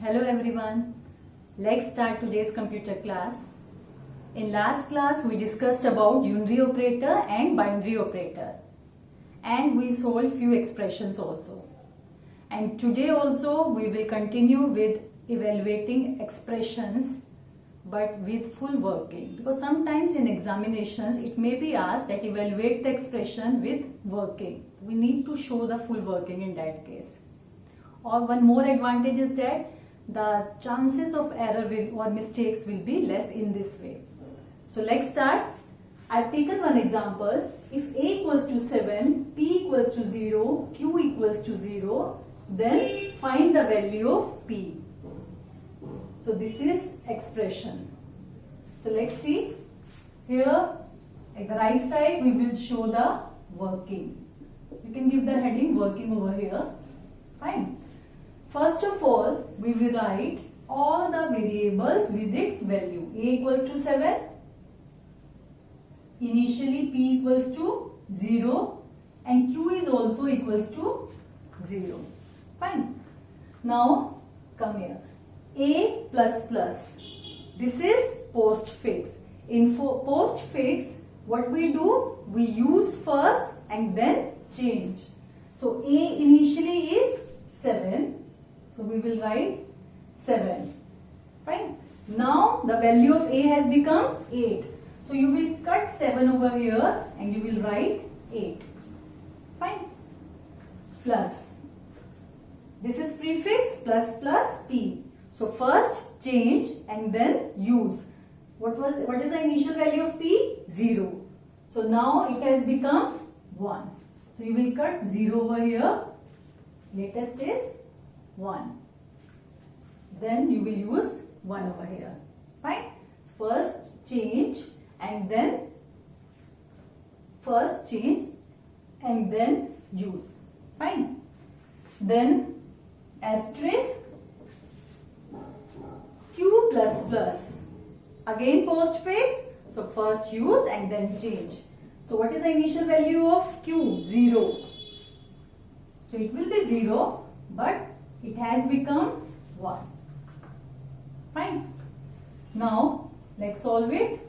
Hello everyone. Let's start today's computer class. In last class we discussed about unary operator and binary operator and we solved few expressions also. And today also we will continue with evaluating expressions but with full working, because sometimes in examinations it may be asked that evaluate the expression with working. We need to show the full working in that case. Or one more advantage is that the chances of error or mistakes will be less in this way. So let's start. I've taken one example. If A equals to 7, P equals to 0, Q equals to 0, then find the value of P. So this is expression. So let's see. Here at the right side we will show the working. You can give the heading working over here. Fine. First of all, we will write all the variables with its value. A equals to 7. Initially P equals to 0 and Q is also equals to 0. Fine. Now come here. A plus plus. This is postfix. In postfix, what we do? We use first and then change. So A initially is 7. So we will write 7. Fine. Now the value of A has become 8. So you will cut 7 over here and you will write 8. Fine. Plus. This is prefix plus plus P. So first change and then use. What is the initial value of P? 0. So now it has become 1. So you will cut 0 over here. Latest is 1. Then you will use 1 over here. Fine. First change and then use. Fine. Then asterisk Q plus plus. Again postfix. So first use and then change. So what is the initial value of Q? 0. So it will be 0, but it has become 1. Fine. Now let's solve it.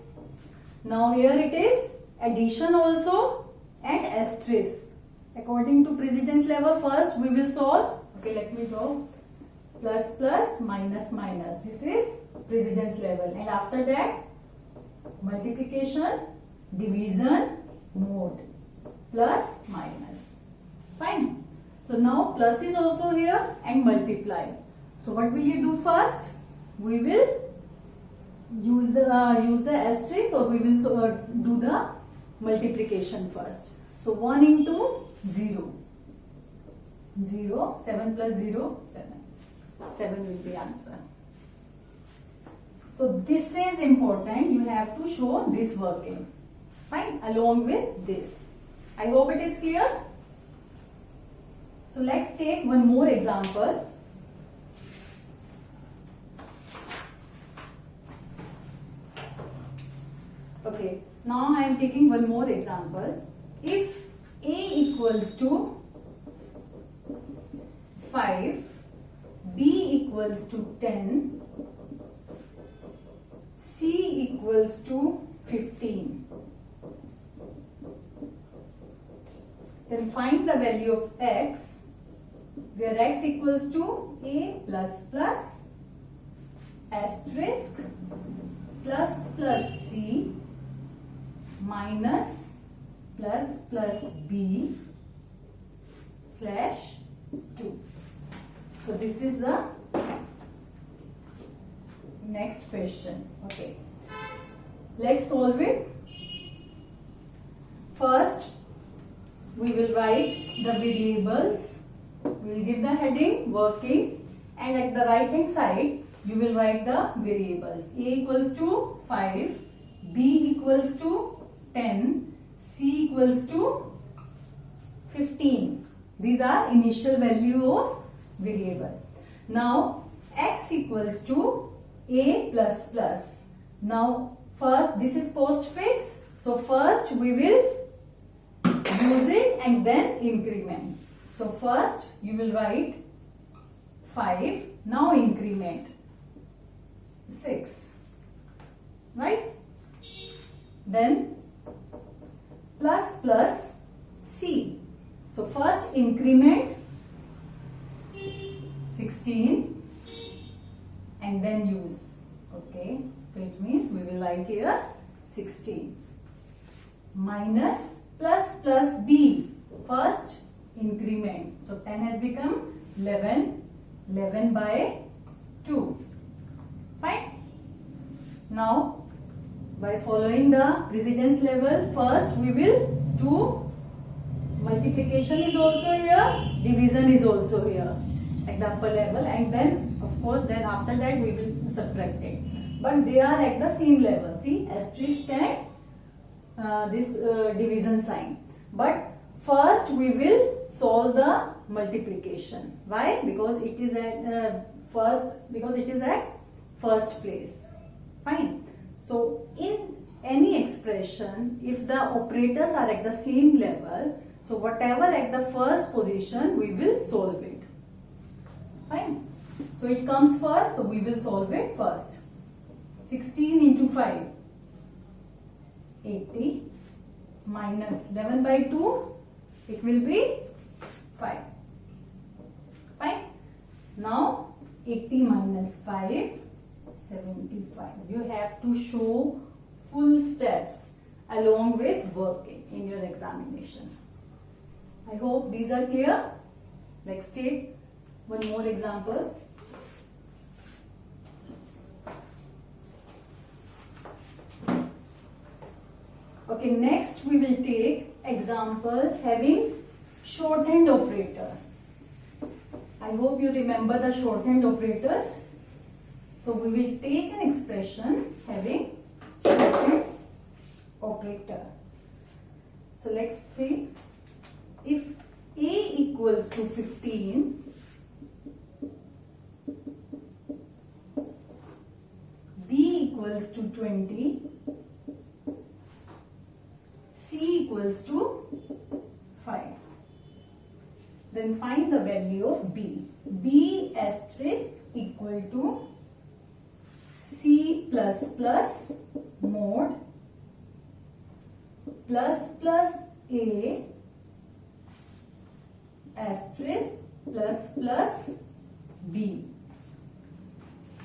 Now here it is addition also and asterisk. According to precedence level, first we will solve. Okay, let me go. Plus plus minus minus. This is precedence level. And after that, multiplication, division, mode. Plus minus. Fine. So now plus is also here and multiply. So what will you do first? We will use the asterisk, or we will do the multiplication first. So 1 into 0. 0, 7 plus 0, 7. 7 will be answer. So this is important. You have to show this working. Fine. Along with this. I hope it is clear. So let's take one more example. Okay. Now I am taking one more example. If A equals to 5, B equals to 10, C equals to 15. Then find the value of X, where X equals to A plus plus asterisk plus plus C minus plus plus B slash 2. So this is the next question. Okay. Let's solve it. First, we will write the variables. We will give the heading working, and at the right hand side you will write the variables. A equals to 5, B equals to 10, C equals to 15. These are initial value of variable. Now X equals to A plus plus. Now first, this is postfix. So first we will use it and then increment. So first you will write 5 Now increment 6, right? Then plus C. So first increment 16 and then use. Okay, so it means we will write here 16 minus plus B. First increment. So 10 has become 11. 11 by 2. Fine. Now by following the precedence level, first we will do multiplication is also here, division is also here at the upper level, and then of course then after that we will subtract it. But they are at the same level. See, asterisk and this division sign. But first we will solve the multiplication. Why? Because it is at first place. Fine. So in any expression, if the operators are at the same level, so whatever at the first position, we will solve it. Fine. So it comes first, so we will solve it first. 16 into 5, 80 minus 11 by 2, it will be 5. Fine. Now 80 minus 5, 75. You have to show full steps along with working in your examination. I hope these are clear. Let's take one more example. Okay, next we will take example having shorthand operator. I hope you remember the shorthand operators. So we will take an expression having shorthand operator. So let's see, if A equals to 15, B equals to 20, C equals to 5. Then find the value of B. B asterisk equal to C plus plus mod plus plus A asterisk plus plus B.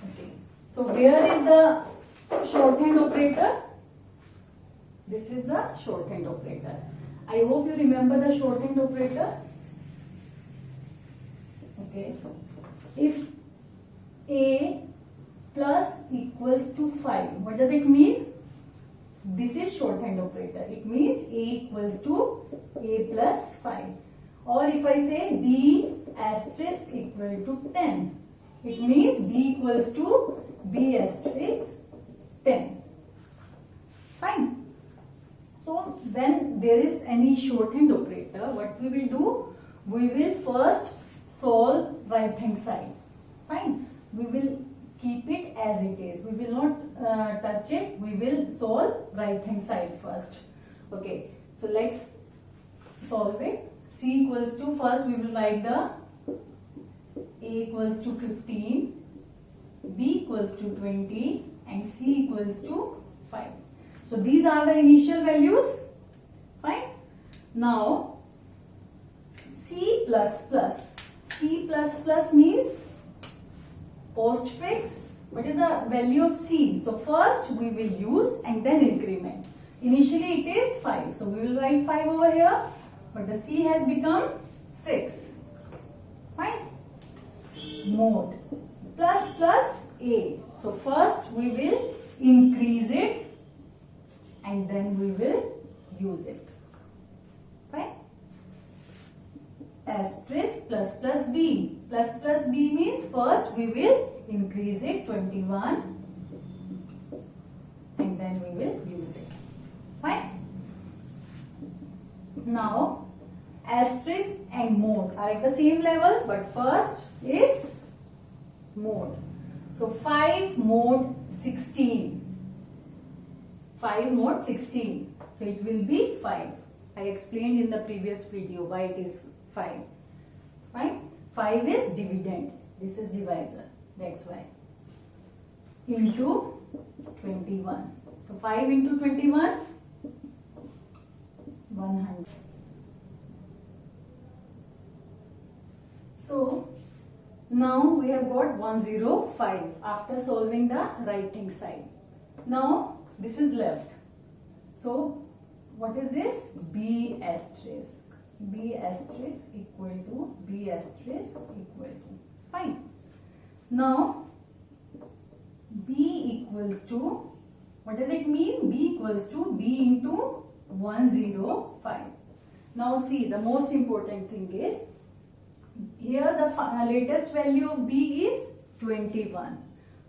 Okay. So where is the shorthand operator? This is the shorthand operator. I hope you remember the shorthand operator. Okay. If A plus equals to 5, what does it mean? This is shorthand operator. It means A equals to A plus 5. Or if I say B asterisk equal to 10, it means B equals to B asterisk 10. Fine. So when there is any shorthand operator, what we will do? We will first solve right hand side. Fine. We will keep it as it is. We will not touch it. We will solve right hand side first. Okay. So let's solve it. C equals to, first we will write the A equals to 15, B equals to 20 and C equals to 5. So these are the initial values. Fine. Now C plus plus. C plus plus means postfix. What is the value of C? So first we will use and then increment. Initially it is 5. So we will write 5 over here. But the C has become 6. Fine. Mod plus plus A. So first we will increase it and then we will use it. Fine. Asterisk plus plus B. Plus plus B means first we will increase it 21 and then we will use it. Fine. Now asterisk and mod are at the same level, but first is mod. So 5 mod 16. 5 mod 16. So it will be 5. I explained in the previous video why it is 5. Fine. 5 is dividend. This is divisor, that's why. Into 21. So 5 into 21, 100. So now we have got 105 after solving the right hand side. Now this is left. So what is this? B asterisk. B asterisk equal to B asterisk equal to. Fine. Now B equals to, what does it mean? B equals to B into 105. Now see, the most important thing is, here the latest value of B is 21.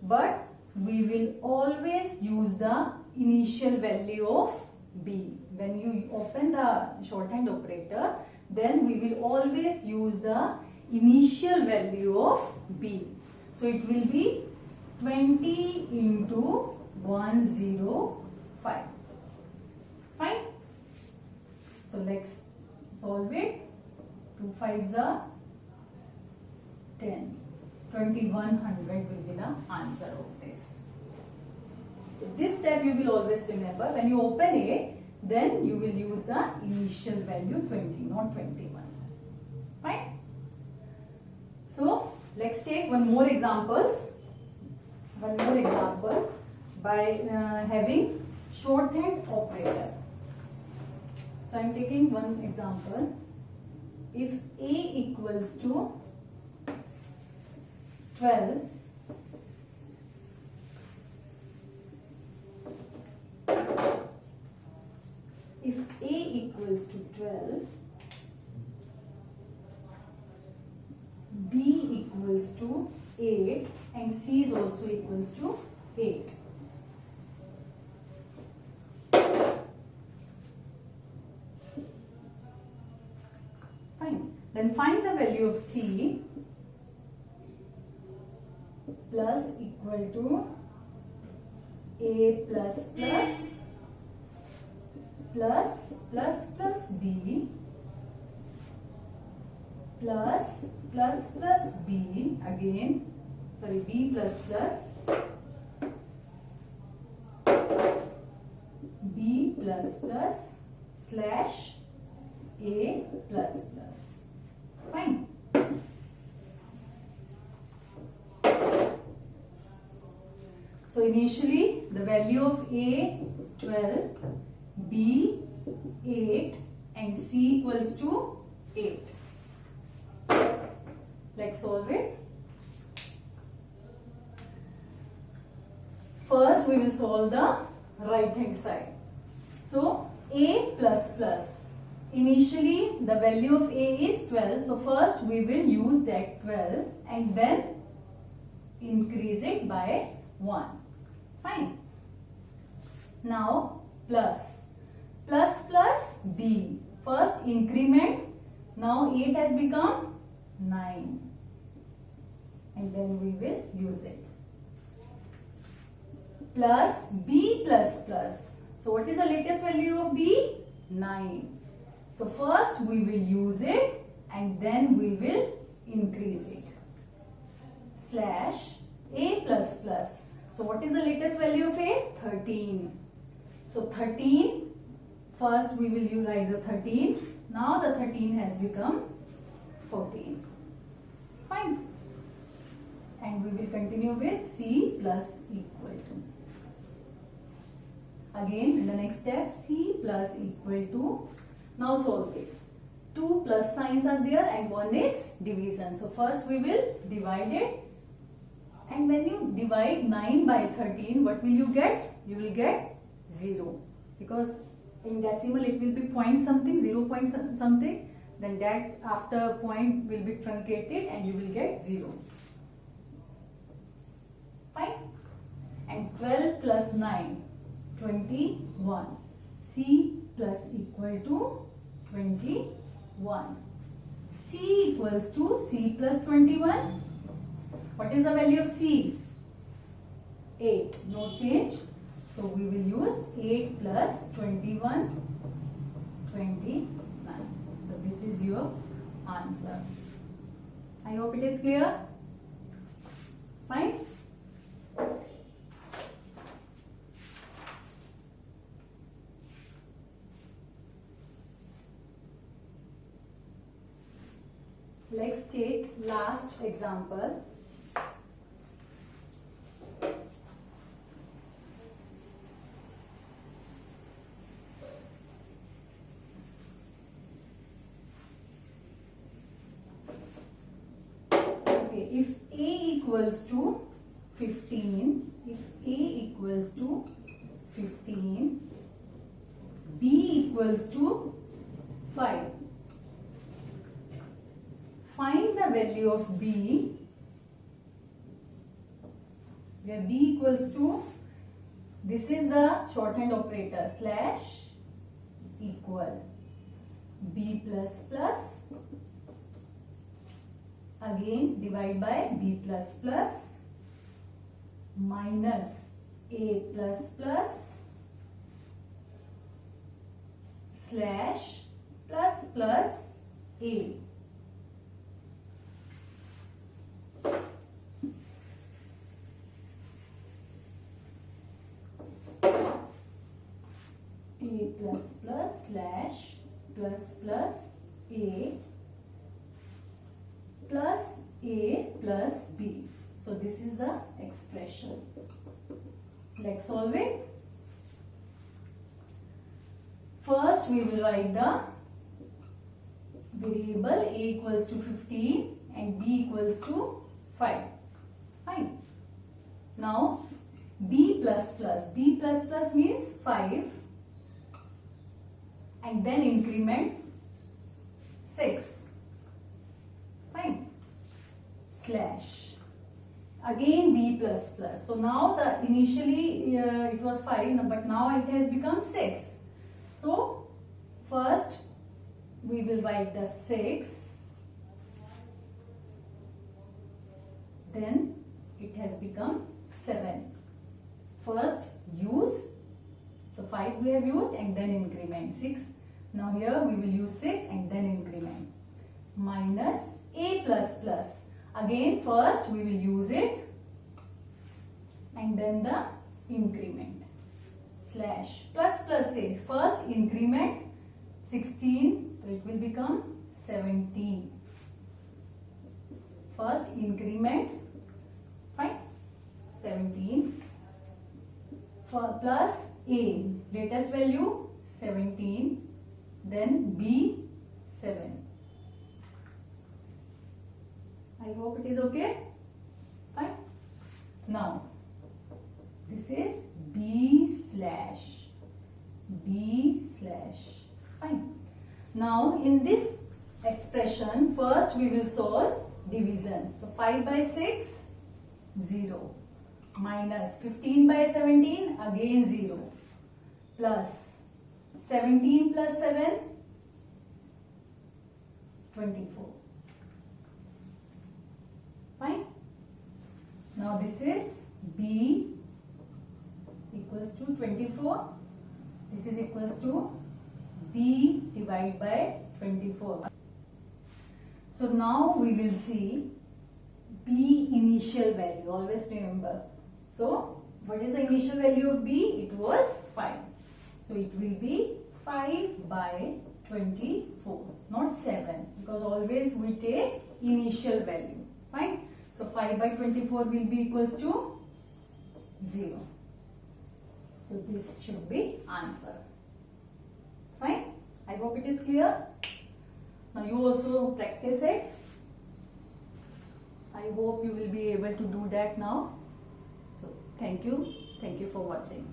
But we will always use the initial value of B. When you open the shorthand operator, then we will always use the initial value of B. So it will be 20 into 105. Fine. So let's solve it. 2 5s are 10. 2100 will be the answer of this. So this step you will always remember. When you open A, then you will use the initial value 20, not 21. Fine. So let's take one more example by having shorthand operator. So I am taking one example. If A equals to 12, if A equals to 12, B equals to 8 and C is also equals to 8. Fine. Then find the value of C plus equal to A plus B plus B again, sorry, B plus B plus slash A plus. Fine. So initially the value of A 12, B 8 and C equals to 8. Let's solve it. First we will solve the right hand side. So A plus. Initially the value of A is 12. So first we will use that 12 and then increase it by 1. Fine. Now plus B. First increment. Now 8 has become 9. And then we will use it. Plus B plus. So what is the latest value of B? 9. So first we will use it and then we will increase it. Slash A plus. So what is the latest value of A? 13. So 13, first we will write the 13. Now the 13 has become 14. Fine. And we will continue with C plus equal to. Again in the next step, C plus equal to. Now solve it. 2 plus signs are there and 1 is division. So first we will divide it. And when you divide 9 by 13, what will you get? You will get 0. Because in decimal it will be point something, 0 point something. Then that after point will be truncated and you will get 0. Fine. And 12 plus 9, 21. C plus equal to 21. C equals to C plus 21. What is the value of C? 8. No change. So we will use 8 plus 21, 29. So this is your answer. I hope it is clear. Fine. Let's take last example. Okay, if A equals to 15, if A equals to 15, B equals to 5. Find the value of B, where B equals to, this is the shorthand operator, slash equal B plus plus, again divide by B plus plus minus A plus plus slash plus plus A. A plus plus slash plus plus A plus A plus B. So this is the expression. Let's solve it. First we will write the variable A equals to 15 and B equals to 5. Fine. Now B plus plus means 5 and then increment 6. Fine. Slash. Again B plus plus. So now the initially it was 5 but now it has become 6. So first we will write the 6. Then it has become 7. First use. So 5 we have used and then increment 6. Now here we will use 6 and then increment. Minus A plus plus. Again first we will use it and then the increment. Slash plus plus A. First increment 16. So it will become 17. First increment. Fine. 17. For plus A, latest value 17, then B 7. I hope it is okay. Fine. Now this is B slash. Fine. Now in this expression first we will solve division. So 5 by 6 0. Minus 15 by 17 again 0 plus 17 plus 7 24. Fine. Now this is B equals to 24. This is equals to B divided by 24. So now we will see B initial value. Always remember. So, what is the initial value of B? It was 5. So, it will be 5 by 24, not 7. Because always we take initial value. Fine. So, 5 by 24 will be equals to 0. So, this should be answer. Fine. I hope it is clear. Now, you also practice it. I hope you will be able to do that now. So, thank you for watching.